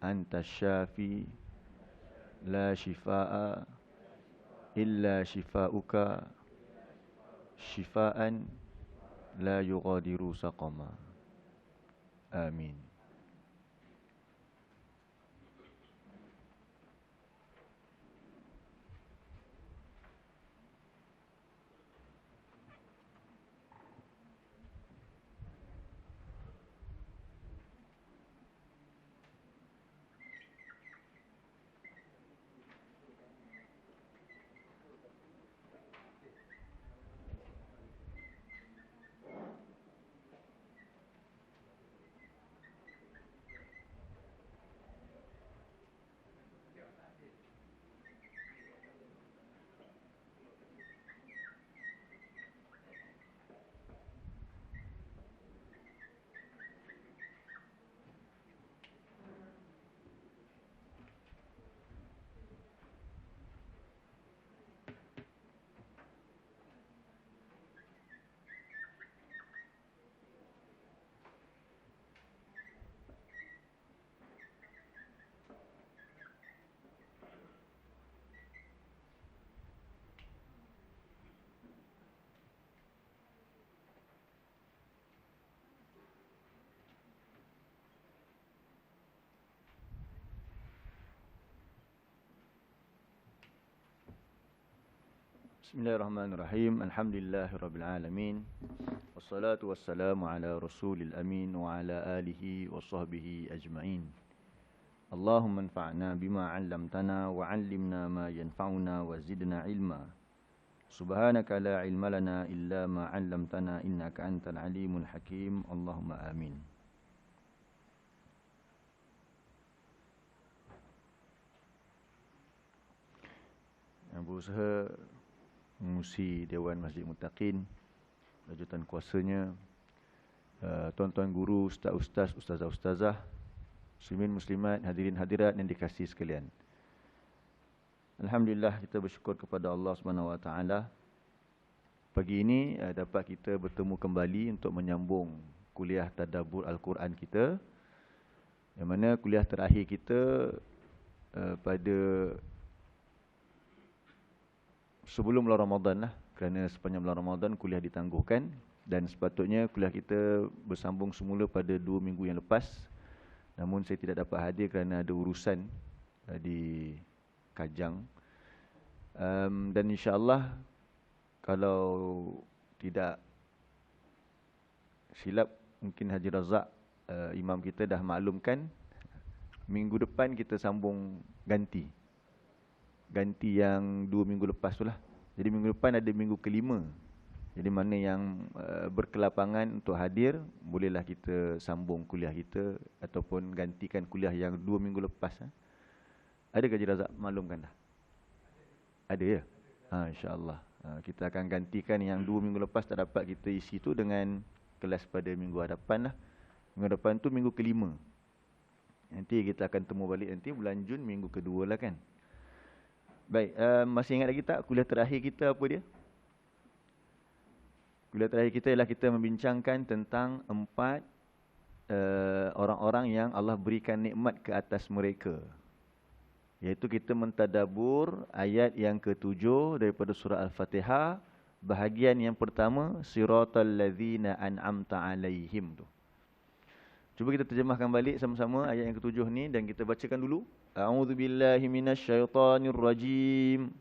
Anta syafi la shifaa illa shifauka shifaan la yughadiru saqama. Amin. Bismillahirrahmanirrahim. Alhamdulillahirrabbilalamin. Wassalatu wassalamu ala rasulil amin wa ala alihi wa sahbihi ajma'in. Allahumma anfa'na bima 'allamtana wa 'allimna ma yanfa'una wa zidna ilma. Subhanaka la ilma lana illa ma 'allamtana innaka antal alimul hakim. Allahumma amin. Yang berusaha mengurusi Dewan Masjid Muttaqin, lanjutan kuasanya, tuan-tuan guru, ustaz-ustaz, ustazah-ustazah, muslimin muslimat, hadirin hadirat yang dikasihi sekalian. Alhamdulillah, kita bersyukur kepada Allah SWT. Pagi ini dapat kita bertemu kembali untuk menyambung kuliah tadabbur Al-Quran kita, yang mana kuliah terakhir kita pada sebelum bulan Ramadan lah, kerana sepanjang bulan Ramadan kuliah ditangguhkan dan sepatutnya kuliah kita bersambung semula pada 2 minggu yang lepas. Namun saya tidak dapat hadir kerana ada urusan di Kajang. Dan insya-Allah kalau tidak silap, mungkin Haji Razak imam kita dah maklumkan, minggu depan kita sambung ganti yang 2 minggu lepas tu lah. Jadi minggu depan ada minggu kelima. Jadi mana yang berkelapangan untuk hadir, bolehlah kita sambung kuliah kita ataupun gantikan kuliah yang 2 minggu lepas. Ada Haji Razak maklumkan dah? Ada ya? InsyaAllah. Kita akan gantikan yang 2 minggu lepas tak dapat kita isi tu dengan kelas pada minggu hadapan lah. Minggu depan tu minggu kelima. Nanti kita akan temu balik nanti bulan Jun minggu kedua lah kan. Baik, masih ingat lagi tak kuliah terakhir kita apa dia? Kuliah terakhir kita ialah kita membincangkan tentang 4 orang-orang yang Allah berikan nikmat ke atas mereka. Iaitu kita mentadabbur ayat yang ke-7 daripada surah Al-Fatihah, bahagian yang pertama, siratal ladzina an'amta alaihim tu. Cuba kita terjemahkan balik sama-sama ayat yang ke-7 ni dan kita bacakan dulu. A'udzubillahi minasyaitonirrajim.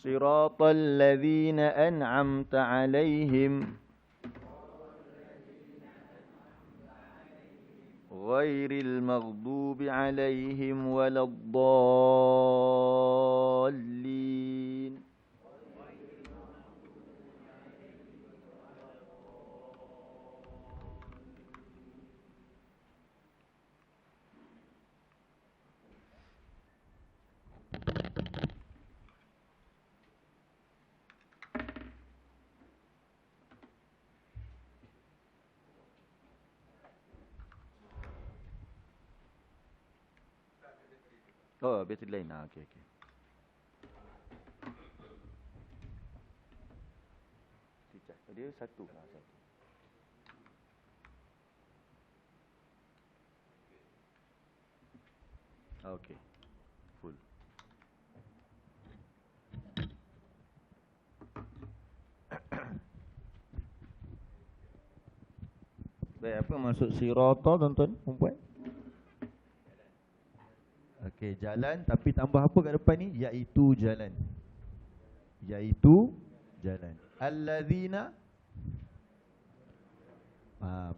Siratal ladzina an'amta alaihim ghairil maghdubi alaihim waladdallin. Oh, bateri lain. Okey. Dia satu. Okey. Full. Baik, apa maksud sirata tuan-tuan, perempuan? Okey, jalan tapi tambah apa kat depan ni? Iaitu jalan. Iaitu jalan. Allazina,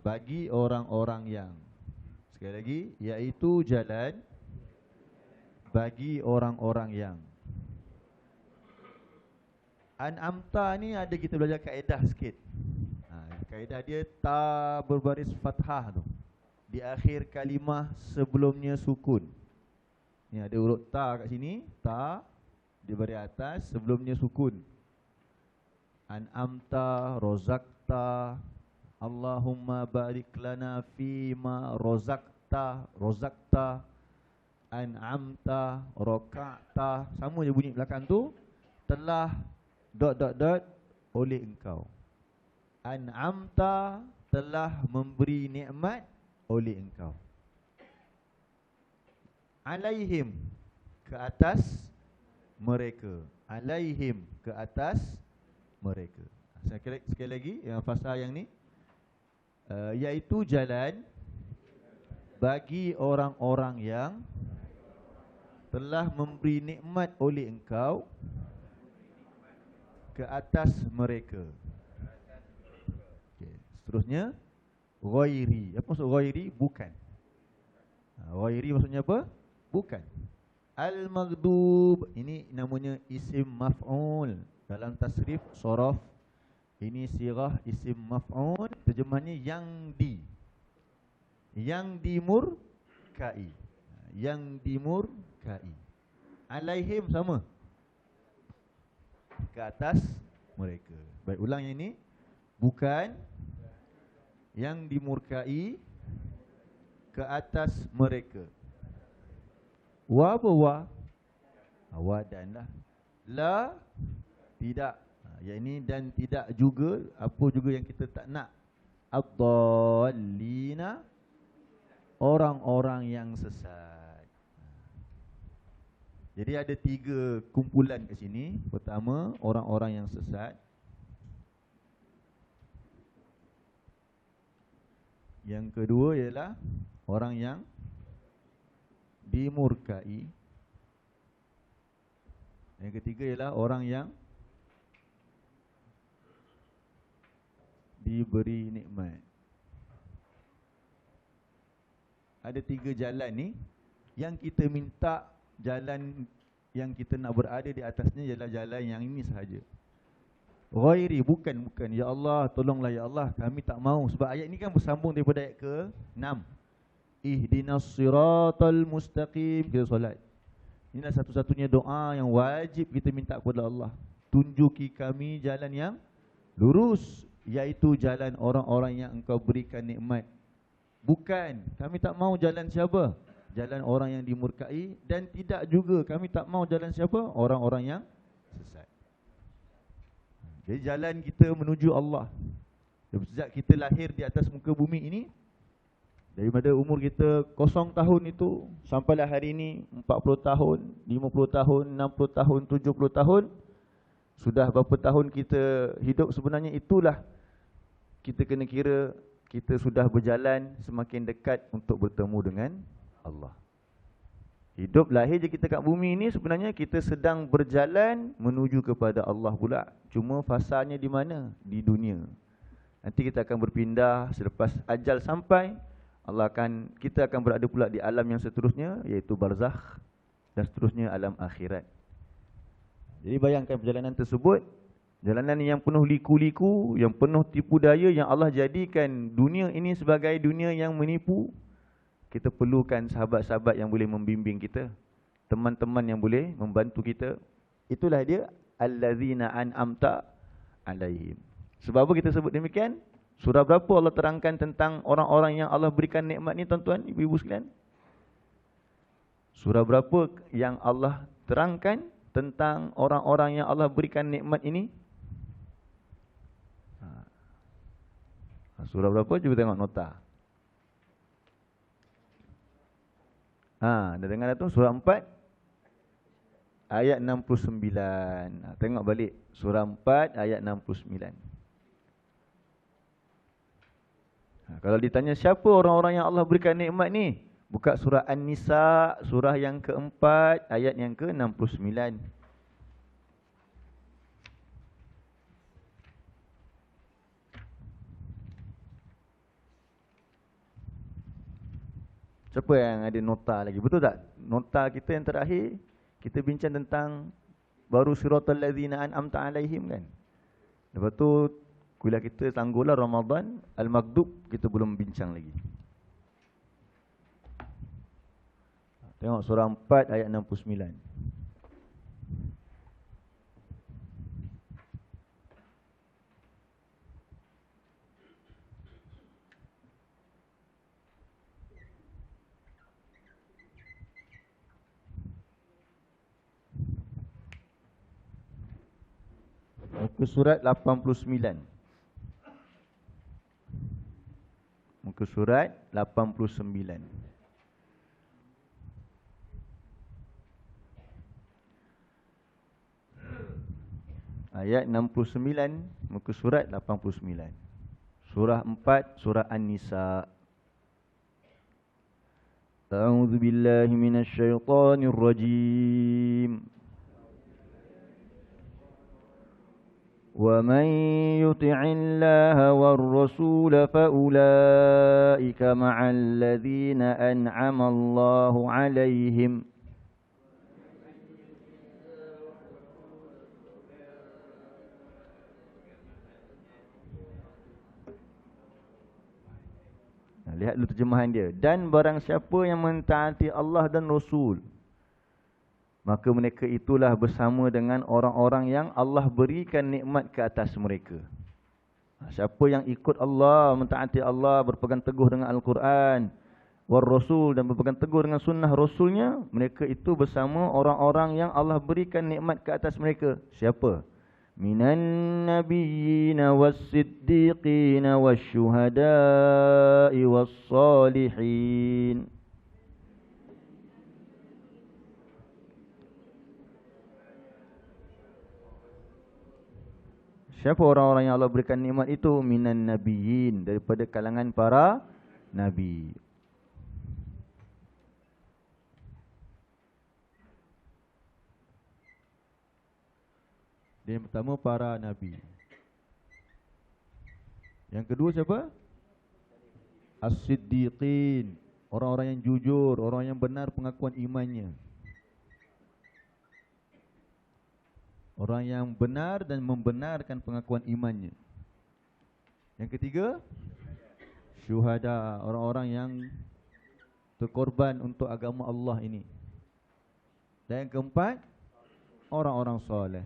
bagi orang-orang yang. Sekali lagi, iaitu jalan bagi orang-orang yang. An'amta ni ada kita belajar kaedah sikit. Kaedah dia ta berbaris fathah tu. Di akhir kalimah sebelumnya sukun. Ni ada huruf ta kat sini, ta di baris atas sebelumnya sukun. An'amta, rozakta, Allahumma barik lana fima rozakta, an'amta, roka'ta. Sama je bunyi belakang tu. Telah oleh engkau. An'amta, telah memberi nikmat oleh engkau. Alaihim, ke atas mereka. Alaihim, ke atas mereka. Sekali lagi yang fasal yang ni, iaitu jalan bagi orang-orang yang telah memberi nikmat oleh engkau ke atas mereka. Okay. Seterusnya, ghairi. Apa maksud ghairi? Bukan. Ghairi maksudnya apa? Bukan. Al-maghdub, ini namanya isim maf'ul. Dalam tasrif, sorof, ini sirah isim maf'ul. Terjemahnya yang dimurkai. Yang dimurkai. Alaihim sama, ke atas mereka. Baik, ulang yang ini. Bukan yang dimurkai, ke atas mereka. Wa apa wa? Wa dan lah. La, tidak. Yang ini dan tidak juga. Apa juga yang kita tak nak? Ad-dallina, orang-orang yang sesat. Jadi ada 3 kumpulan kat sini. Pertama, orang-orang yang sesat. Yang kedua ialah orang yang dimurkai. Yang ketiga ialah orang yang diberi nikmat. Ada 3 jalan ni. Yang kita minta, jalan yang kita nak berada di atasnya ialah jalan yang ini sahaja. Ghairi, bukan. Ya Allah, tolonglah ya Allah, kami tak mau. Sebab ayat ni kan bersambung daripada ayat ke-6. Ihdinas siratal mustaqim. Kita solat. Inilah satu-satunya doa yang wajib kita minta kepada Allah. Tunjuki kami jalan yang lurus, iaitu jalan orang-orang yang engkau berikan nikmat. Bukan, kami tak mau jalan siapa? Jalan orang yang dimurkai. Dan tidak juga kami tak mau jalan siapa? Orang-orang yang sesat. Jadi jalan kita menuju Allah, sejak kita lahir di atas muka bumi ini, daripada umur kita 0 tahun itu sampailah hari ini 40 tahun, 50 tahun, 60 tahun, 70 tahun. Sudah berapa tahun kita hidup sebenarnya, itulah kita kena kira kita sudah berjalan semakin dekat untuk bertemu dengan Allah. Hidup lahir je kita kat bumi ini, sebenarnya kita sedang berjalan menuju kepada Allah pula. Cuma fasanya di mana? Di dunia. Nanti kita akan berpindah selepas ajal sampai. Kita akan berada pula di alam yang seterusnya, iaitu barzakh, dan seterusnya alam akhirat. Jadi bayangkan perjalanan tersebut, jalanan yang penuh liku-liku, yang penuh tipu daya, yang Allah jadikan dunia ini sebagai dunia yang menipu. Kita perlukan sahabat-sahabat yang boleh membimbing kita, teman-teman yang boleh membantu kita. Itulah dia allazina an'amta alaihim. Sebab apa kita sebut demikian? Surah berapa Allah terangkan tentang orang-orang yang Allah berikan nikmat ni, tuan-tuan, ibu-ibu sekalian? Surah berapa yang Allah terangkan tentang orang-orang yang Allah berikan nikmat ini? Surah berapa? Cuba tengok nota. Dah dengar tu surah 4 ayat 69. Tengok balik surah 4 ayat 69. Kalau ditanya siapa orang-orang yang Allah berikan nikmat ni? Buka surah An-Nisa, surah yang keempat, ayat yang ke-69. Siapa yang ada nota lagi? Betul tak? Nota kita yang terakhir, kita bincang tentang baru siratal ladzina an'amta alaihim kan. Lepas tu kuliah kita tangguhlah Ramadan, Al-Maghdub kita belum bincang lagi. Tengok surah 4 ayat 69. Muka surat 89. Muka surat 89. Ayat 69, muka surat 89. Surah 4, surah An-Nisa. A'udzu billahi minasy syaithanir rajim. وَمَنْ يُطِعِ اللَّهَ وَالرَّسُولَ فَأُولَئِكَ مَعَ الَّذِينَ أَنْعَمَ اللَّهُ عَلَيْهِمْ Lihat dulu terjemahan dia. Dan barang siapa yang mentaati Allah dan Rasul, maka mereka itulah bersama dengan orang-orang yang Allah berikan nikmat ke atas mereka. Siapa yang ikut Allah, mentaati Allah, berpegang teguh dengan Al-Quran, war Rasul, dan berpegang teguh dengan sunnah Rasulnya, mereka itu bersama orang-orang yang Allah berikan nikmat ke atas mereka. Siapa? Minan nabiyyina was-siddiqina wasyuhada'i was-salihin. Siapa orang-orang yang Allah berikan nikmat itu? Minan nabiyyin, daripada kalangan para nabi. Yang pertama para nabi. Yang kedua siapa? As-siddiqin, orang-orang yang jujur, orang yang benar pengakuan imannya. Orang yang benar dan membenarkan pengakuan imannya. Yang ketiga, syuhada, orang-orang yang berkorban untuk agama Allah ini. Dan yang keempat, orang-orang soleh.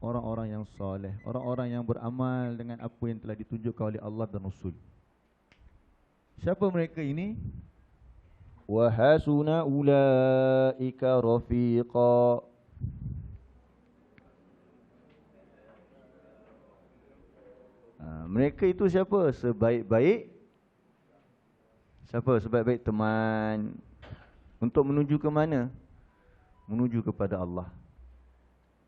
Orang-orang yang soleh, orang-orang yang beramal dengan apa yang telah ditunjukkan oleh Allah dan Rasul. Siapa mereka ini? Wa hasuna ulaika rafiqa. Mereka itu siapa? Sebaik-baik teman. Untuk menuju ke mana? Menuju kepada Allah.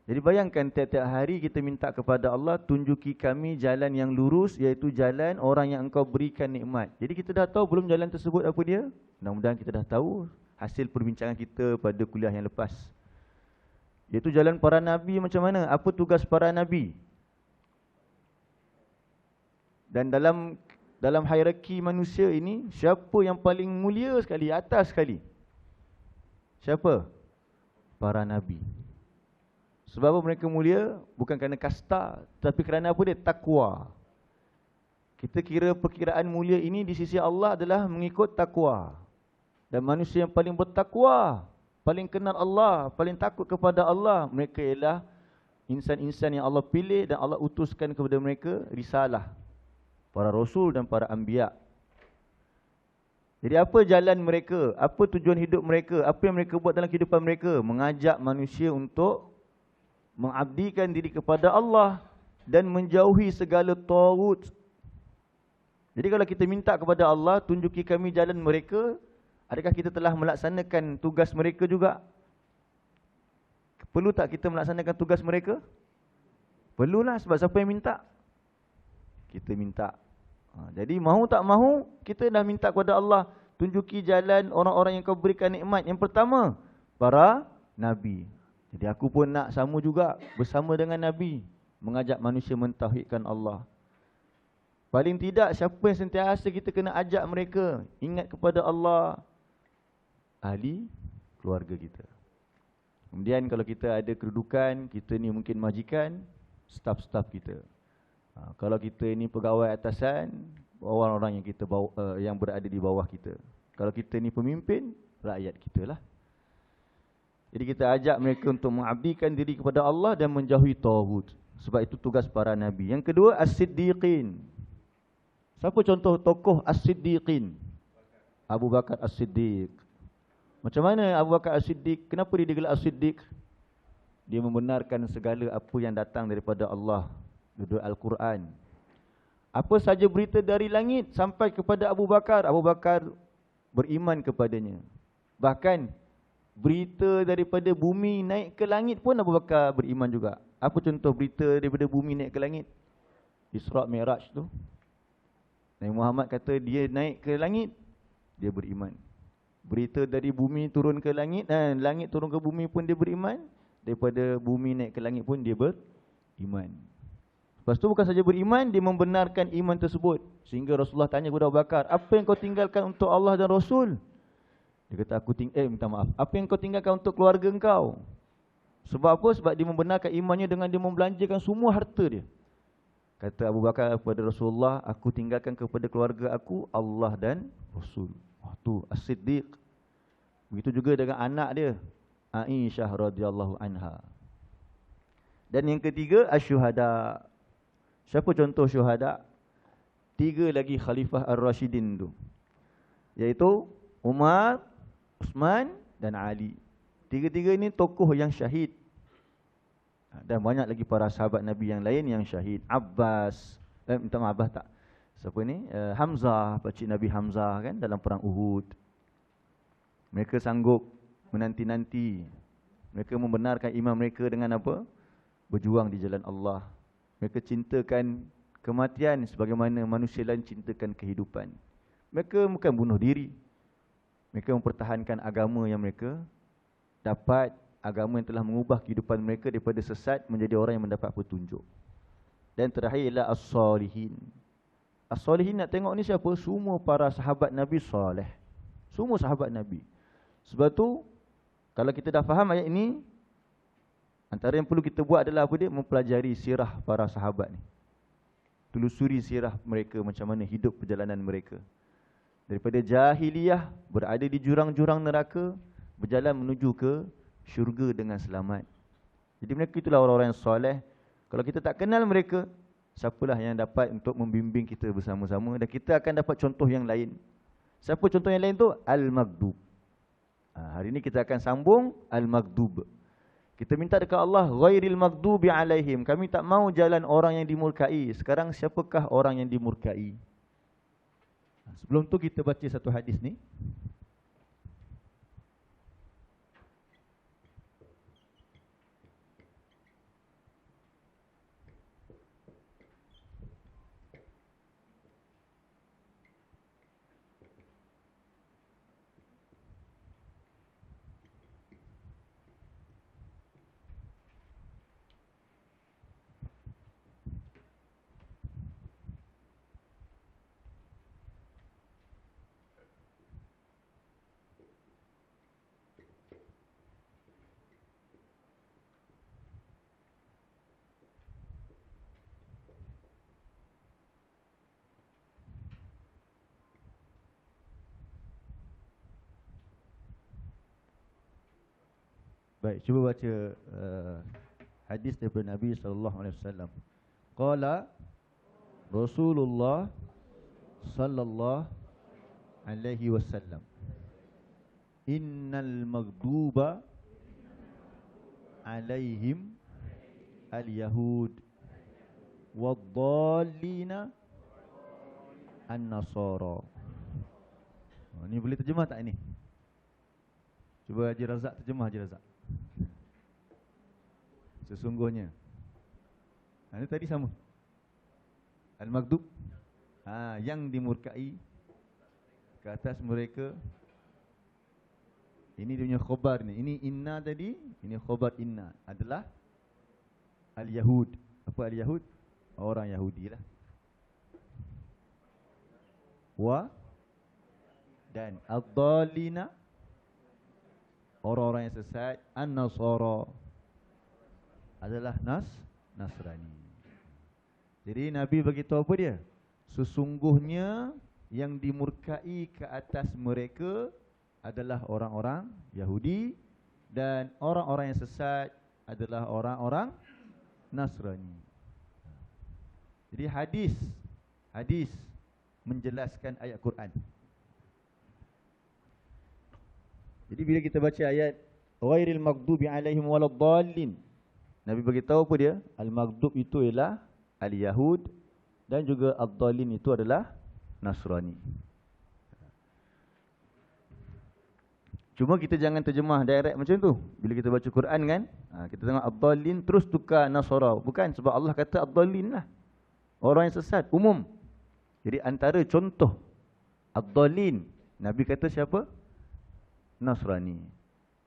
Jadi bayangkan tiap-tiap hari kita minta kepada Allah, tunjuki kami jalan yang lurus, iaitu jalan orang yang engkau berikan nikmat. Jadi kita dah tahu belum jalan tersebut apa dia? Mudah-mudahan kita dah tahu hasil perbincangan kita pada kuliah yang lepas. Iaitu jalan para nabi macam mana? Apa tugas para nabi? Dan dalam hierarki manusia ini, siapa yang paling mulia sekali, atas sekali? Siapa? Para nabi. Sebab mereka mulia bukan kerana kasta, tapi kerana apa dia? Takwa. Kita kira perkiraan mulia ini di sisi Allah adalah mengikut takwa. Dan manusia yang paling bertakwa, paling kenal Allah, paling takut kepada Allah, mereka ialah insan-insan yang Allah pilih dan Allah utuskan kepada mereka risalah. Para rasul dan para anbiya. Jadi apa jalan mereka? Apa tujuan hidup mereka? Apa yang mereka buat dalam kehidupan mereka? Mengajak manusia untuk mengabdikan diri kepada Allah dan menjauhi segala taghut. Jadi kalau kita minta kepada Allah, tunjuki kami jalan mereka, Adakah kita telah melaksanakan tugas mereka juga? Perlu tak kita melaksanakan tugas mereka? Perlulah, sebab siapa yang minta? Kita minta. Jadi mahu tak mahu, kita dah minta kepada Allah, tunjuki jalan orang-orang yang kau berikan nikmat. Yang pertama, para Nabi. Jadi aku pun nak sama juga, bersama dengan Nabi, mengajak manusia mentauhidkan Allah. Paling tidak, siapa yang sentiasa kita kena ajak mereka ingat kepada Allah? Ahli keluarga kita. Kemudian kalau kita ada kedudukan, kita ni mungkin majikan, staf-staf kita. Kalau kita ni pegawai atasan, orang-orang yang kita yang berada di bawah kita. Kalau kita ni pemimpin, rakyat kita lah. Jadi kita ajak mereka untuk mengabdikan diri kepada Allah dan menjauhi tauhid. Sebab itu tugas para Nabi. Yang kedua, As-Siddiqin. Siapa contoh tokoh As-Siddiqin? Abu Bakar As-Siddiq. Macam mana Abu Bakar As-Siddiq? Kenapa dia digelar As-Siddiq? Dia membenarkan segala apa yang datang daripada Allah, dari Al-Quran. Apa saja berita dari langit sampai kepada Abu Bakar beriman kepadanya. Bahkan berita daripada bumi naik ke langit pun Abu Bakar beriman juga. Apa contoh berita daripada bumi naik ke langit? Isra' Mi'raj tu. Nabi Muhammad kata dia naik ke langit, dia beriman. Berita dari bumi turun ke langit, dan langit turun ke bumi pun dia beriman. Daripada bumi naik ke langit pun dia beriman. Lepas tu bukan saja beriman, dia membenarkan iman tersebut. Sehingga Rasulullah tanya kepada Abu Bakar, apa yang kau tinggalkan untuk Allah dan Rasul? Dia kata, minta maaf. Apa yang kau tinggalkan untuk keluarga engkau? Sebab apa? Sebab dia membenarkan imannya dengan dia membelanjakan semua harta dia. Kata Abu Bakar kepada Rasulullah, aku tinggalkan kepada keluarga aku Allah dan Rasul. Tu As-Siddiq. Begitu juga dengan anak dia, Aisyah radhiyallahu anha. Dan yang ketiga, Asy-Syuhada. Siapa contoh syuhada? 3 lagi Khalifah Ar-Rashidin tu, iaitu Umar, Uthman dan Ali. 3 ini tokoh yang syahid. Dan banyak lagi para sahabat Nabi yang lain yang syahid. Abbas, siapa ni? Hamzah, pakcik Nabi Hamzah kan, dalam perang Uhud. Mereka sanggup menanti-nanti. Mereka membenarkan iman mereka dengan apa? Berjuang di jalan Allah. Mereka cintakan kematian sebagaimana manusia lain cintakan kehidupan. Mereka bukan bunuh diri. Mereka mempertahankan agama yang mereka dapat, agama yang telah mengubah kehidupan mereka daripada sesat menjadi orang yang mendapat petunjuk. Dan terakhir ialah As-Salihin. As-Salihin nak tengok ni siapa? Semua para sahabat Nabi soleh. Semua sahabat Nabi. Sebab tu, kalau kita dah faham ayat ini, antara yang perlu kita buat adalah apa dia? Mempelajari sirah para sahabat ni. Telusuri sirah mereka, macam mana hidup perjalanan mereka. Daripada jahiliyah, berada di jurang-jurang neraka, berjalan menuju ke syurga dengan selamat. Jadi mereka itulah orang-orang yang soleh. Kalau kita tak kenal mereka, siapalah yang dapat untuk membimbing kita bersama-sama, dan kita akan dapat contoh yang lain. Siapa contoh yang lain tu? Al-Maghdub. Hari ini kita akan sambung Al-Maghdub. Kita minta dekat Allah, ghairil maghdubi alaihim. Kami tak mau jalan orang yang dimurkai. Sekarang siapakah orang yang dimurkai? Sebelum tu kita baca satu hadis ni. Baik, cuba baca hadis daripada Nabi SAW. Qala Rasulullah sallallahu alaihi wasallam, innal maghduba alaihim al-yahud wad-dallina an-nasara. Ni boleh terjemah tak ni? Cuba Haji Razak terjemah, Haji Razak. Sesungguhnya. Ini tadi sama. Al-Maghdub. Yang dimurkai ke atas mereka. Ini dia punya khobar ni. Ini inna tadi, ini khobar inna adalah Al-Yahud. Apa Al-Yahud? Orang Yahudi lah. Dan ad-dallina, orang-orang yang sesat. An-Nasara adalah Nasrani. Jadi Nabi beritahu apa dia? Sesungguhnya yang dimurkai ke atas mereka adalah orang-orang Yahudi, dan orang-orang yang sesat adalah orang-orang Nasrani. Jadi hadis menjelaskan ayat Quran. Jadi bila kita baca ayat ghairil maghdubi alaihim waladdallin, Nabi beritahu apa dia? Al-maghdub itu ialah al-Yahud, dan juga ad-dallin itu adalah Nasrani. Cuma kita jangan terjemah direct macam tu. Bila kita baca Quran kan, kita tengok ad-dallin terus tukar Nasara. Bukan, sebab Allah kata ad-dallin lah, orang yang sesat, umum. Jadi antara contoh ad-dallin, Nabi kata siapa? Nasrani.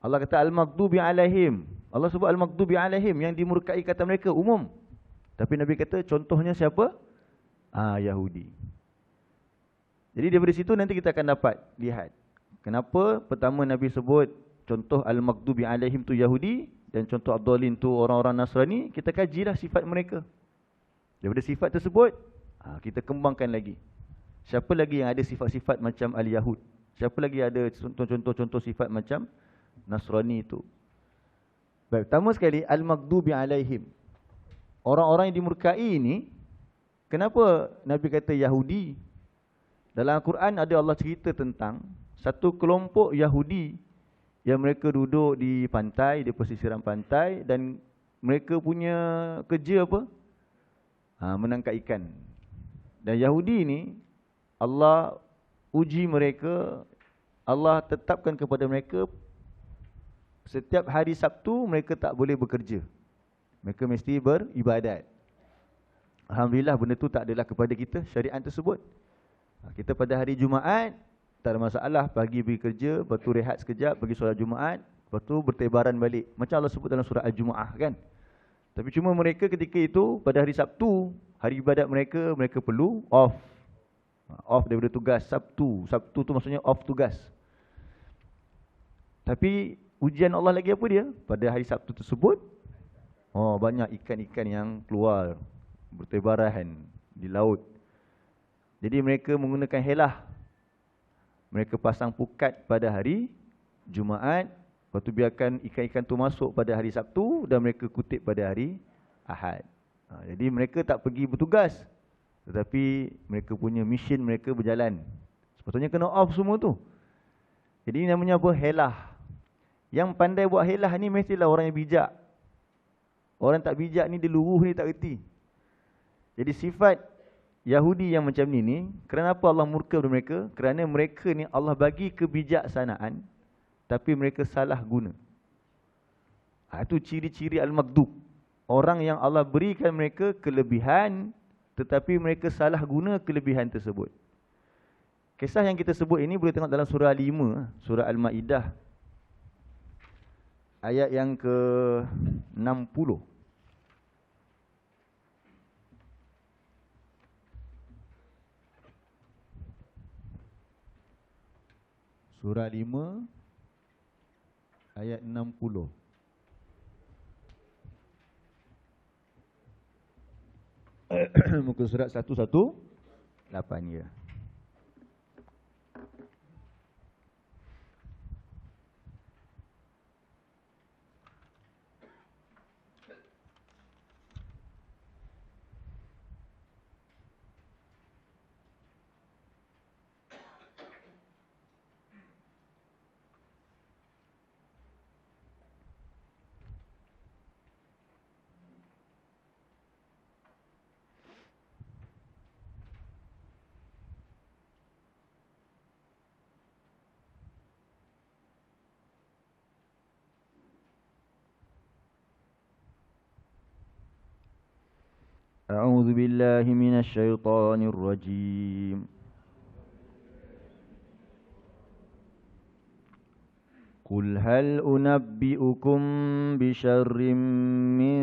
Allah kata al-maghdubi alaihim. Allah sebut al-maghdubi alaihim, yang dimurkai kata mereka, umum. Tapi Nabi kata contohnya siapa? Yahudi. Jadi daripada situ nanti kita akan dapat lihat kenapa pertama Nabi sebut contoh al-maghdubi alaihim tu Yahudi, dan contoh ad-dallin tu orang-orang Nasrani. Kita kajilah sifat mereka. Daripada sifat tersebut, kita kembangkan lagi. Siapa lagi yang ada sifat-sifat macam al-Yahud? Siapa lagi ada contoh-contoh sifat macam Nasrani itu? Baik, pertama sekali al-maghdubi alaihim, orang-orang yang dimurkai ini. Kenapa Nabi kata Yahudi? Dalam Al-Quran ada Allah cerita tentang satu kelompok Yahudi yang mereka duduk di pantai, di pesisiran pantai, dan mereka punya kerja apa? Menangkap ikan. Dan Yahudi ini Allah uji mereka. Allah tetapkan kepada mereka setiap hari Sabtu mereka tak boleh bekerja. Mereka mesti beribadat. Alhamdulillah benda tu tak adalah kepada kita, syariat tersebut. Kita pada hari Jumaat tak ada masalah, pagi pergi kerja, lepas tu rehat sekejap, pergi solat Jumaat, lepas tu bertebaran balik. Macam Allah sebut dalam surah Al-Jumu'ah kan. Tapi cuma mereka ketika itu pada hari Sabtu, hari ibadat mereka, mereka perlu off. Off daripada tugas Sabtu. Sabtu tu maksudnya off tugas. Tapi ujian Allah lagi apa dia? Pada hari Sabtu tersebut, banyak ikan-ikan yang keluar bertebaran di laut. Jadi mereka menggunakan helah. Mereka pasang pukat pada hari Jumaat, lepas tu biarkan ikan-ikan tu masuk pada hari Sabtu, dan mereka kutip pada hari Ahad. Jadi mereka tak pergi bertugas, tetapi mereka punya mission mereka berjalan. Sepatutnya kena off semua tu. Jadi ini namanya apa? Helah. Yang pandai buat helah ni mestilah orang yang bijak. Orang tak bijak ni, dia luruh ni tak reti. Jadi sifat Yahudi yang macam ni, kenapa Allah murka kepada mereka? Kerana mereka ni Allah bagi kebijaksanaan, tapi mereka salah guna. Itu ciri-ciri al-maghdub. Orang yang Allah berikan mereka kelebihan, tetapi mereka salah guna kelebihan tersebut. Kisah yang kita sebut ini boleh tengok dalam surah 5, surah Al-Ma'idah, ayat yang ke-60. Surah 5 ayat 60. Muka surat 118 ya. أعوذ بالله من الشيطان الرجيم قل هل أنبئكم بشر من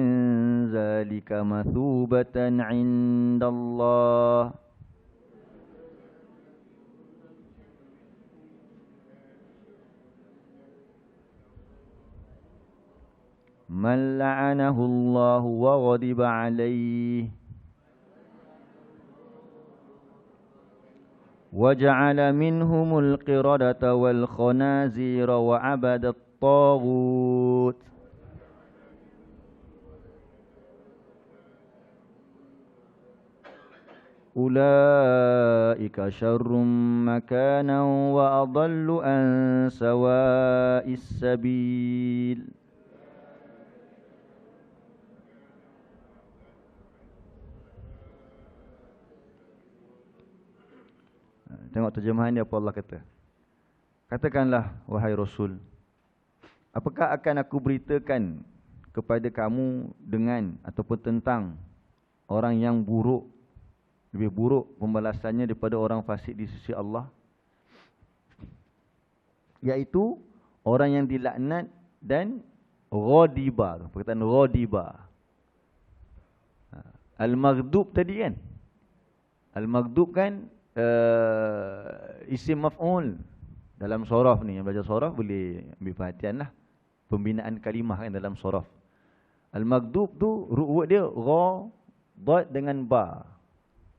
ذلك مثوبة عند الله من لعنه الله وغضب عليه وجعل منهم القردة والخنازير وعبد الطاغوت أولئك شر مكانا وأضل عن سواء السبيل. Tengok terjemahan dia apa Allah kata. Katakanlah wahai Rasul, apakah akan aku beritakan kepada kamu dengan ataupun tentang orang yang buruk, lebih buruk pembalasannya daripada orang fasik di sisi Allah, iaitu orang yang dilaknat dan ghadiba. Perkataan ghadiba. Al-maghdub tadi kan, Al-maghdub kan isim maf'ul dalam soraf ni. Yang belajar soraf boleh ambil perhatian lah pembinaan kalimah kan dalam soraf. Al-maghdub tu ru'wat dia gha, dad dengan ba.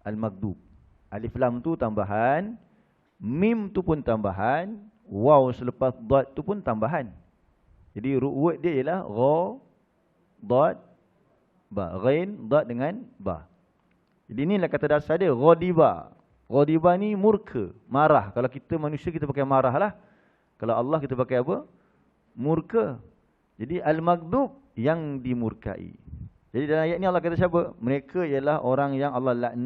Al-maghdub, alif lam tu tambahan, mim tu pun tambahan, waw selepas dad tu pun tambahan. Jadi ru'wat dia ialah gha, dad, ba. Ghain, dad dengan ba. Jadi inilah kata dasar dia, ghadiba. Ghadiba ni murka, marah. Kalau kita manusia kita pakai marah lah. Kalau Allah kita pakai apa? Murka. Jadi al-maghdub yang dimurkai. Jadi dalam ayat ni Allah kata siapa? Mereka ialah orang yang Allah laknat.